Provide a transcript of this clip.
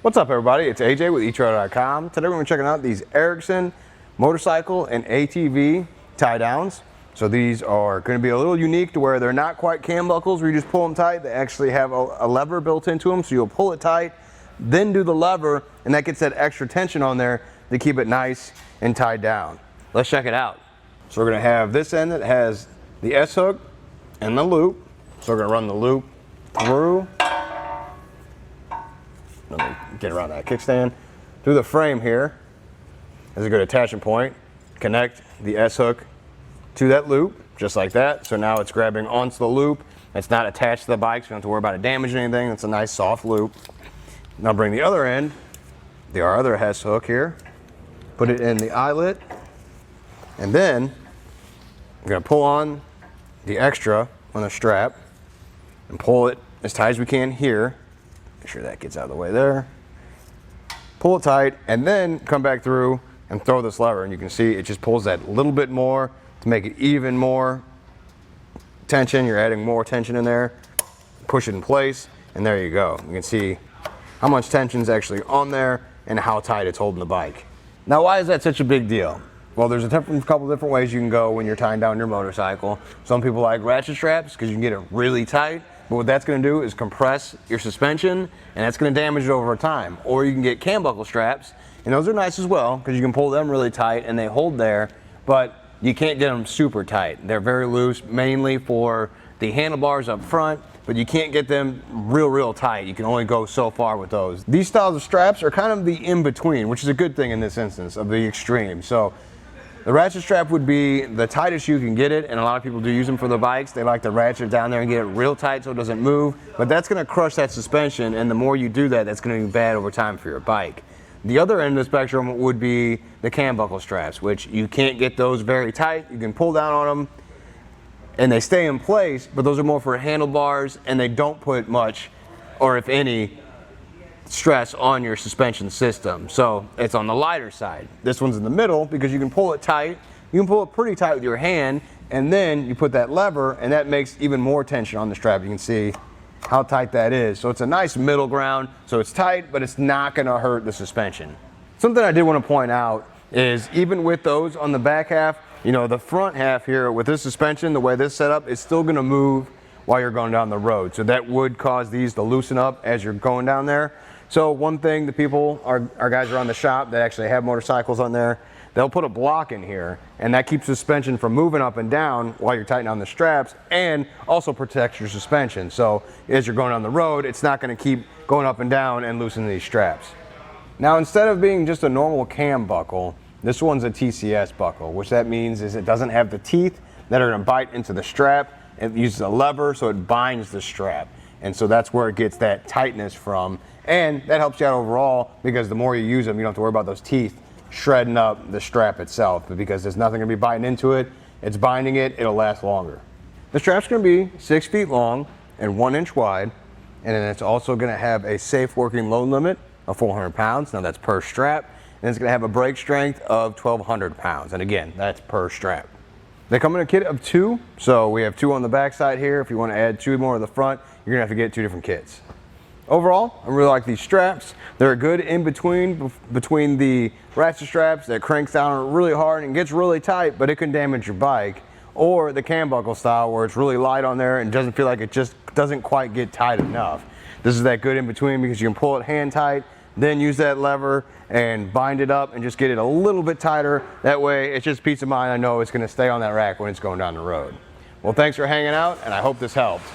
What's up, everybody? It's AJ with etrailer.com. Today we're going to be checking out these Erickson Motorcycle and ATV tie downs. So these are going to be a little unique to where they're not quite cam buckles where you just pull them tight. They actually have a lever built into them, so you'll pull it tight, then do the lever, and that gets that extra tension on there to keep it nice and tied down. Let's check it out. So we're going to have this end that has the S-hook and the loop. So we're going to run the loop through. Let me get around that kickstand. Through the frame here is a good attachment point. Connect the S-hook to that loop, just like that. So now it's grabbing onto the loop. It's not attached to the bike, so you don't have to worry about it damaging anything. It's a nice soft loop. Now bring the other end, our other S-hook here, put it in the eyelet, and then I'm gonna pull on the extra on the strap and pull it as tight as we can here. Make sure that gets out of the way there. Pull it tight and then come back through and throw this lever, and you can see it just pulls that little bit more to make it even more tension. You're adding more tension in there. Push it in place and there you go. You can see how much tension is actually on there and how tight it's holding the bike. Now, why is that such a big deal? Well, there's a couple different ways you can go when you're tying down your motorcycle. Some people like ratchet straps because you can get it really tight. But what that's going to do is compress your suspension, and that's going to damage it over time. Or you can get cam buckle straps, and those are nice as well because you can pull them really tight and they hold there, but you can't get them super tight. They're very loose, mainly for the handlebars up front, but you can't get them real tight. You can only go so far with those. These styles of straps are kind of the in-between, which is a good thing in this instance of the extreme. So the ratchet strap would be the tightest you can get it, and a lot of people do use them for their bikes. They like to ratchet down there and get it real tight so it doesn't move, but that's going to crush that suspension, and the more you do that, that's going to be bad over time for your bike. The other end of the spectrum would be the cam buckle straps, which you can't get those very tight. You can pull down on them, and they stay in place, but those are more for handlebars, and they don't put much, or if any, stress on your suspension system. So it's on the lighter side. This one's in the middle because you can pull it tight. You can pull it pretty tight with your hand, and then you put that lever, and that makes even more tension on the strap. You can see how tight that is. So it's a nice middle ground. So it's tight, but it's not going to hurt the suspension. Something I did want to point out is even with those on the back half, you know, the front half here with this suspension, the way this is set up, is still going to move while you're going down the road. So that would cause these to loosen up as you're going down there. So one thing, the people, our guys around the shop that actually have motorcycles on there, they'll put a block in here, and that keeps suspension from moving up and down while you're tightening on the straps, and also protects your suspension. So as you're going down the road, it's not going to keep going up and down and loosening these straps. Now, instead of being just a normal cam buckle, this one's a TCS buckle, which that means is it doesn't have the teeth that are going to bite into the strap. It uses a lever, so it binds the strap. And so that's where it gets that tightness from. And that helps you out overall because the more you use them, you don't have to worry about those teeth shredding up the strap itself. But because there's nothing going to be biting into it, it's binding it, it'll last longer. The strap's going to be 6 feet long and 1 inch wide. And then it's also going to have a safe working load limit of 400 pounds. Now that's per strap. And it's going to have a brake strength of 1,200 pounds. And again, that's per strap. They come in a kit of 2. So we have 2 on the back side here. If you want to add 2 more on the front, you're going to have to get 2 different kits. Overall, I really like these straps. They're a good in-between between the ratchet straps that cranks down really hard and gets really tight, but it can damage your bike, or the cam buckle style where it's really light on there and doesn't feel like it just doesn't quite get tight enough. This is that good in-between because you can pull it hand tight, then use that lever and bind it up and just get it a little bit tighter. That way, it's just peace of mind. I know it's going to stay on that rack when it's going down the road. Well, thanks for hanging out, and I hope this helped.